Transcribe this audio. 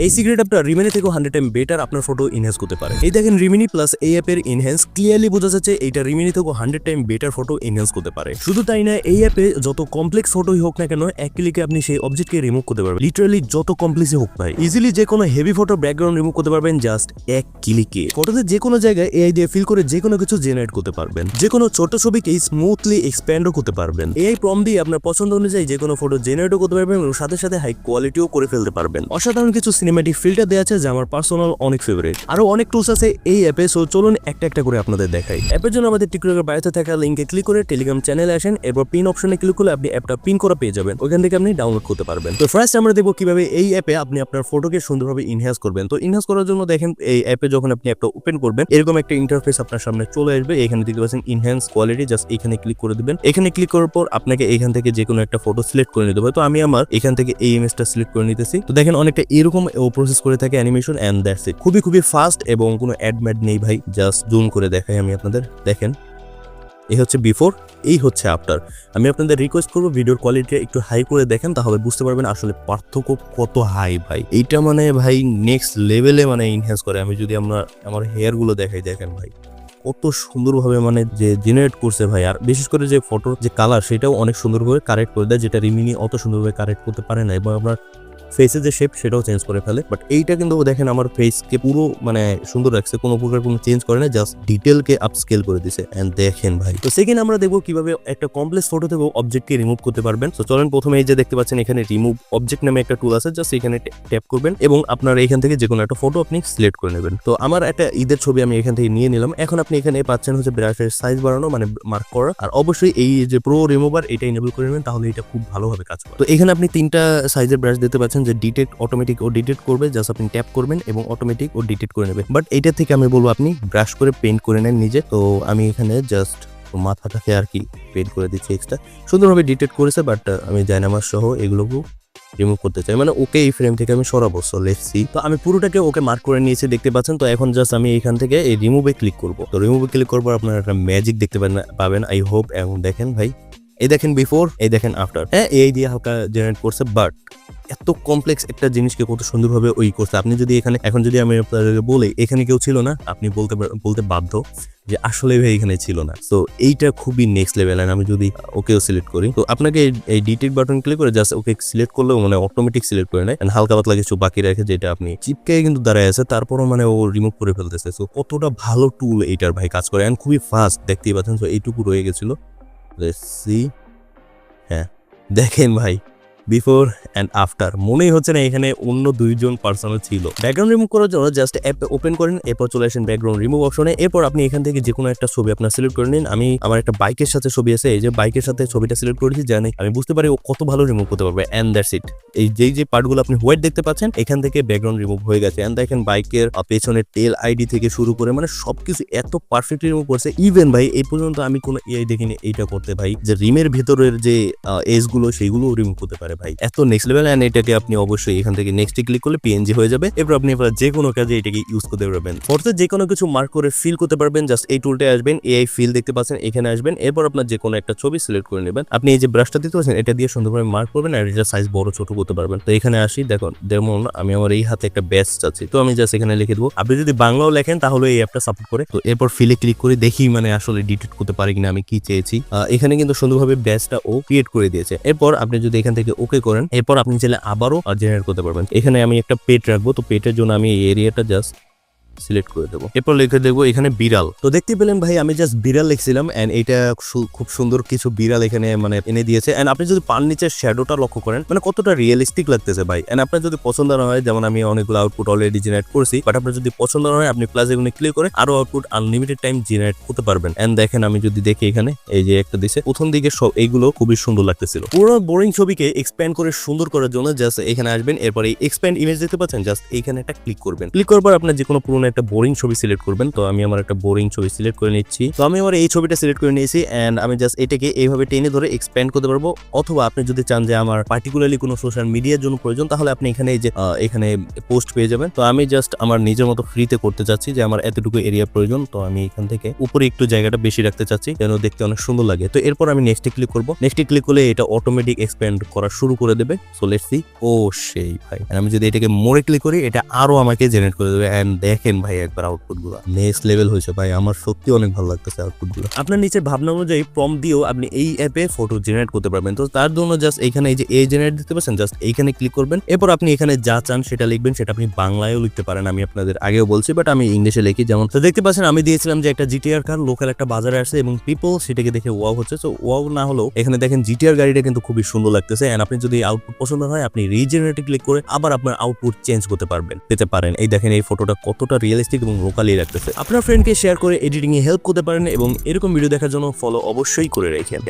এই সিক্রেট অ্যাপটা রিমিনি থেকে 100 টাইম বেটার আপনার ফটো ইনহ্যান্স করতে পারে। এই দেখেন রিমিনি প্লাস এই অ্যাপের ইনহ্যান্স ক্লিয়ারলি বোঝা যাচ্ছে এটা রিমিনি থেকে 100 টাইম বেটার ফটো ইনহ্যান্স করতে পারে। শুধু তাই না, এই অ্যাপে যত কমপ্লেক্স ফটোই হোক না কেন এক ক্লিকে আপনি সেই অবজেক্টকে রিমুভ করতে পারবেন। লিটারালি যত কমপ্লেক্সই হোক ভাই, ইজিলি যে কোনো হেভি ফটো ব্যাকগ্রাউন্ড রিমুভ করতে পারবেন জাস্ট এক ক্লিকে। ফটোতে যে কোনো জায়গায় এআই দিয়ে ফিল করে যে কোনো কিছু জেনারেট করতে পারবেন। যে কোনো ছোট ছবিকে স্মুথলি এক্সপ্যান্ডও করতে পারবেন। এআই প্রম্পট দিয়ে আপনার পছন্দ অনুযায়ী যে কোনো ফটো জেনারেটও করতে পারবেন এবং সাথে সাথে হাই কোয়ালিটিও করে ফেলতে পারবেন। অসাধারণ কিছু সিনেম্যাটিক ফিল্টার দেওয়া আছে যা আমার পার্সোনাল অনেক ফেভারিট। আরো অনেক টুলস আছে এই অ্যাপে, সো চলুন একটা একটা করে আপনাদের দেখাই। অ্যাপের জন্য আমাদের টিকটকের বায়োতে থাকা লিঙ্কে ক্লিক করে টেলিগ্রাম চ্যানেলে আসেন, এরপর পিন অপশনে ক্লিক করলে আপনি অ্যাপটা পিন করা পেয়ে যাবেন, ওখান থেকে আপনি ডাউনলোড করতে পারবেন। তো ফার্স্ট আমরা দেখবো কিভাবে এই অ্যাপে আপনি আপনার ফটোকে সুন্দরভাবে ইনহ্যান্স করবেন। তো ইনহ্যান্স করার জন্য দেখেন এই অ্যাপে যখন আপনি অ্যাপটা ওপেন করবেন এরকম একটা ইন্টারফেস আপনার সামনে চলে আসবে। এখানে দেখতে পাচ্ছেন ইনহ্যান্স কোয়ালিটি, জাস্ট এখানে ক্লিক করে দিবেন। এখানে ক্লিক করার পর আপনাকে এখান থেকে যে কোনো একটা ফটো সিলেক্ট করে নিতে হবে। তো আমি আমার এখান থেকে এই ইমেজটা সিলেক্ট করে নিতেছি। তো দেখেন অনেকটা এরকম ও প্রসেস করে থাকে অ্যানিমেশন এন্ড দ্যাটস ইট। খুবই ফাস্ট এবং কোনো অ্যাড ম্যাড নেই ভাই। জাস্ট জুম করে দেখাই আমি আপনাদের। দেখেন এই হচ্ছে বিফোর, এই হচ্ছে আফটার। আমি আপনাদের রিকোয়েস্ট করবো ভিডিওর কোয়ালিটিটা একটু হাই করে দেখেন, তাহলে বুঝতে পারবেন আসলে পার্থক্য কত হাই ভাই। এইটা মানে ভাই নেক্সট লেভেলে মানে ইনহ্যান্স করে। আমি যদি আমার হেয়ার গুলো দেখাই, দেখেন ভাই কত সুন্দরভাবে মানে যে জেনারেট করছে ভাই। আর বিশেষ করে যে ফটোর যে কালার সেটাও অনেক সুন্দরভাবে কারেক্ট করে দেয়, যেটা রিমিনি অত সুন্দরভাবে কারেক্ট করতে পারে না। এবং আপনার ফেসের যে শেপ সেটাও চেঞ্জ করে ফেলে। বাট এইটা কিন্তু দেখেন আমার ফেসকে পুরো মানে সুন্দর রাখছে, কোনো প্রকার কোনো চেঞ্জ করে না, জাস্ট ডিটেলকে আপস্কেল করে দিছে। এন্ড দেখেন ভাই, তো সেকেন্ড আমরা দেখবো কিভাবে একটা কমপ্লেক্স ফটো থেকে অবজেক্টকে রিমুভ করতে পারবেন। তো চলেন প্রথমে এই যে দেখতে পাচ্ছেন এখানে রিমুভ অবজেক্ট নামে একটা টুল আছে, জাস্ট এখানে ট্যাপ করবেন এবং আপনার এখান থেকে যে কোনো একটা ফটো আপনি সিলেক্ট করে নেবেন। তো আমার একটা ঈদের ছবি আমি এখান থেকে নিয়ে নিলাম। এখন আপনি এখানে পাচ্ছেন হচ্ছে ব্রাশের সাইজ বাড়ানো, মানে মার্ক করা। আর অবশ্যই এই যে প্রো রিমুভার এটা এনেবল করে নেবেন, তাহলে এটা খুব ভালোভাবে কাজ করে। তো এখানে আপনি তিনটা সাইজের ব্রাশ দিতে পাচ্ছেন, যে ডিটেক্ট, অটোমেটিক ও ডিটেক্ট করবে। জাস্ট আপনি ট্যাপ করবেন এবং অটোমেটিক ও ডিটেক্ট করে নেবে। বাট এটা থেকে আমি বলবো আপনি ব্রাশ করে পেইন্ট করে নেন নিজে। তো আমি এখানে জাস্ট মাথাটাকে আর কি পেইন্ট করে দিচ্ছি এক্সট্রা। সুন্দরভাবে ডিটেক্ট করেছে, বাট আমি জায়নামাজ সহ এগুলোকেও রিমুভ করতে চাই, মানে ওকে এই ফ্রেম থেকে আমি সরাবো। So let's see. তো আমি পুরোটাকে ওকে মার্ক করে নিয়েছি দেখতে পাচ্ছেন। তো এখন জাস্ট আমি এখান থেকে এই রিমুভে ক্লিক করব। তো রিমুভে ক্লিক করবো আপনারা একটা ম্যাজিক দেখতে পাবেন আই হোপ। এবং দেখেন ভাই, এই দেখেন বিফোর, এই দেখেন আফটার। হ্যাঁ এই দিয়ে হালকা জেনারেট করছে, বাট এত কমপ্লেক্স একটা জিনিসকে কত সুন্দরভাবে ওই করছে। আপনি যদি এখানে এখন যদি আমি আপনাদেরকে বলি এখানে কেউ ছিল না, আপনি বলতে বাধ্য যে আসলে ভাই এখানে ছিল না। তো এইটা খুবই নেক্সট লেভেল। আমি যদি ওকেও সিলেক্ট করি, তো আপনাকে এই ডিটেক্ট বাটন ক্লিক করে জাস্ট ওকে সিলেক্ট করলেও মানে অটোমেটিক সিলেক্ট করে নেয়। হালকা পাতলা কিছু বাকি রাখে যেটা আপনি চিপকে কিন্তু দাঁড়ায় আছে, তারপরও মানে ও রিমুভ করে ফেলতেছে। তো কতটা ভালো টুল এইটার ভাই কাজ করে, এন্ড খুবই ফাস্ট দেখতেই পাচ্ছেন। তো এইটুকু রয়ে গেছিল, লেটস সি। হ্যাঁ দেখেন ভাই, বিফোর অ্যান্ড আফটার। মনেই হচ্ছে না এখানে অন্য দুইজন পার্সোনাল ছিল। ব্যাকগ্রাউন্ড রিমুভ করার জন্য জাস্ট অ্যাপ ওপেন করেন, এরপর চলে আসেন ব্যাকগ্রাউন্ড রিমুভ অপশনে। এরপর আপনি এখান থেকে যে কোনো একটা ছবি আপনার সিলেক্ট করে নিন। আমি আমার একটা বাইকের সাথে ছবি আছে, এই যে বাইকের সাথে ছবিটা সিলেক্ট করেছি, জানি আমি বুঝতে পারি ও কত ভালো রিমুভ করতে পারবে। And that's it. এই যে পার্টগুলো আপনি হোয়াইট দেখতে পাচ্ছেন এখান থেকে ব্যাকগ্রাউন্ড রিমুভ হয়ে গেছে। অ্যান্ড দেখেন বাইকের পেছনের টেল আইডি থেকে শুরু করে মানে সবকিছু এত পারফেক্টলি রিমুভ করছে। ইভেন ভাই এই পর্যন্ত আমি কোনো এআই দেখিনি এইটা করতে ভাই, যে রিমের ভেতরের যে এজ গুলো সেইগুলো রিমুভ করতে পারে ভাই। এত নেক্সট লেভেল। এন্ড এটাকে আপনি অবশ্যই এখান থেকে নেক্সটে ক্লিক করলে পিএনজি হয়ে যাবে। এরপর আপনি যে কোনো কাজে এটাকে ইউজ করতে পারবেন। ফটোতে যে কোনো কিছু মার্ক করে ফিল করতে পারবেন। জাস্ট এই টুলটায় আসবেন, এআই ফিল দেখতে পাচ্ছেন, এখানে আসবেন। এরপর আপনার যে কোনো একটা ছবি সিলেক্ট করে নেবেন। আপনি এই যে ব্রাশটা দিতে পাচ্ছেন এটা দিয়ে সুন্দরভাবে মার্ক করবেন আর এটা সাইজ বড় ছোট করতে পারবেন। তো এখানে আসি, দেখুন যেমন আমি আমার এই হাতে একটা ব্যাচ চাচ্ছি, তো আমি জাস্ট এখানে লিখে দেবো। আপনি যদি বাংলাও লেখেন তাহলে এই অ্যাপটা সাপোর্ট করে। তো এরপর ফিলে ক্লিক করে দেখি মানে আসলে ডিটেক্ট করতে পারি কিনা আমি কি চেয়েছি। এখানে কিন্তু সুন্দরভাবে ব্যাচটা ও ক্রিয়েট করে দিয়েছে। এরপর আপনি যদি এখান থেকে ওকে করেন, এরপর আপনি চাইলে আবারও জেনারেট করতে পারবেন। এখানে আমি একটা পেট রাখবো, তো পেটের জন্য আমি এই এরিয়াটা জাস্ট সিলেক্ট করে দেবো। এরপর লিখে দেবো এখানে বিড়াল। তো দেখতে পেলেন ভাই আমি জাস্ট বিড়াল লিখছিলাম এন্ড এটা খুব সুন্দর কিছু বিড়াল এখানে মানে এনে দিয়েছে। এন্ড আপনি যদি পান নিচের শ্যাডোটা লক্ষ্য করেন মানে কতটা রিয়েলিস্টিক লাগতেছে ভাই। এন্ড আপনার যদি পছন্দ না হয়, যেমন আমি অনেকগুলো আউটপুট অলরেডি জেনারেট করছি, বাট আপনার যদি পছন্দ না হয় আপনি প্লাস এগুলো ক্লিক করে আরো আউটপুট আনলিমিটেড টাইম জেনারেট করতে পারবেন। এন্ড দেখেন আমি যদি দেখি এখানে এই যে একটা দিছে প্রথম দিকে সব এইগুলো খুবই সুন্দর লাগতেছিল। পুরো বোরিং ছবিকে এক্সপ্যান্ড করে সুন্দর করার জন্য জাস্ট এখানে আসবেন। এরপর এই এক্সপ্যান্ড ইমেজ দেখতে পাচ্ছেন, জাস্ট এইখানে একটা ক্লিক করবেন। ক্লিক করার পর আপনার যে কোনো পুরোনো একটা বোরিং ছবি সিলেক্ট করবেন। তো আমি আমার একটা বোরিং ছবি সিলেক্ট করে নিচ্ছি। তো আমি আমার এই ছবিটা সিলেক্ট করে নিয়েছি এন্ড আমি জাস্ট এটাকে এইভাবে টেনে ধরে এক্সপ্যান্ড করতে পারবো। অথবা আপনি যদি চান যে আমার পার্টিকুলারলি কোনো সোশ্যাল মিডিয়ার জন্য প্রয়োজন, তাহলে আপনি এখানে এই যে এখানে পোস্ট পেয়ে যাবেন। তো আমি জাস্ট আমার নিজের মতো ফ্রিতে করতে চাচ্ছি যে আমার এতটুকু এরিয়া প্রয়োজন। তো আমি এখান থেকে উপরে একটু জায়গাটা বেশি রাখতে চাচ্ছি যেন দেখতে অনেক সুন্দর লাগে। তো এরপর আমি নেক্সটে ক্লিক করব। নেক্সটে ক্লিক করলে এটা অটোমেটিক এক্সপ্যান্ড করা শুরু করে দেবে। So let's see. ও সেই ভাই, আমি যদি এটাকে মোরে ক্লিক করি এটা আরো আমাকে জেনারেট করে দেবে। এন্ড দেখেন ভাই একবার আউটপুট গুলো নেক্সট লেভেল হয়েছে ভাই, আমার সত্যি অনেক ভালো লাগতেছে আউটপুট গুলো। আপনার নিচে ভাবনা অনুযায়ী প্রম্পট দিয়েও আপনি এই অ্যাপে ফটো জেনারেট করতে পারবেন। তো তার জন্য জাস্ট এখানে এই যে এ জেনারেট দিতে পারছেন, জাস্ট এইখানে ক্লিক করবেন। এরপর আপনি এখানে যা চান সেটা লিখবেন, সেটা আপনি বাংলায়ও লিখতে পারেন। আমি আপনাদের আগেও বলছি, বাট আমি ইংলিশে লিখি। যেমন তো দেখতে পাচ্ছেন আমি দিয়েছিলাম যে একটা জিটিআর কার লোকাল একটা বাজারে আসছে এবং পিপল সেটাকে দেখে ওয়াও হচ্ছে। তো ওয়াও না হলেও এখানে দেখেন জিটিআর গাড়িটা কিন্তু খুবই সুন্দর লাগতেছে। এন্ড আপনি যদি আউটপুট পছন্দ হয় আপনি রিজেনারেটে ক্লিক করে আবার আপনার আউটপুট চেঞ্জ করতে পেতে পারেন। এই দেখেন এই ফটোটা কতটা রিয়েলিস্টিক এবং লোকালি লাগতেছে। আপনার ফ্রেন্ডকে শেয়ার করে এডিটিং এ হেল্প করতে পারেন এবং এরকম ভিডিও দেখার জন্য ফলো অবশ্যই করে রাখেন।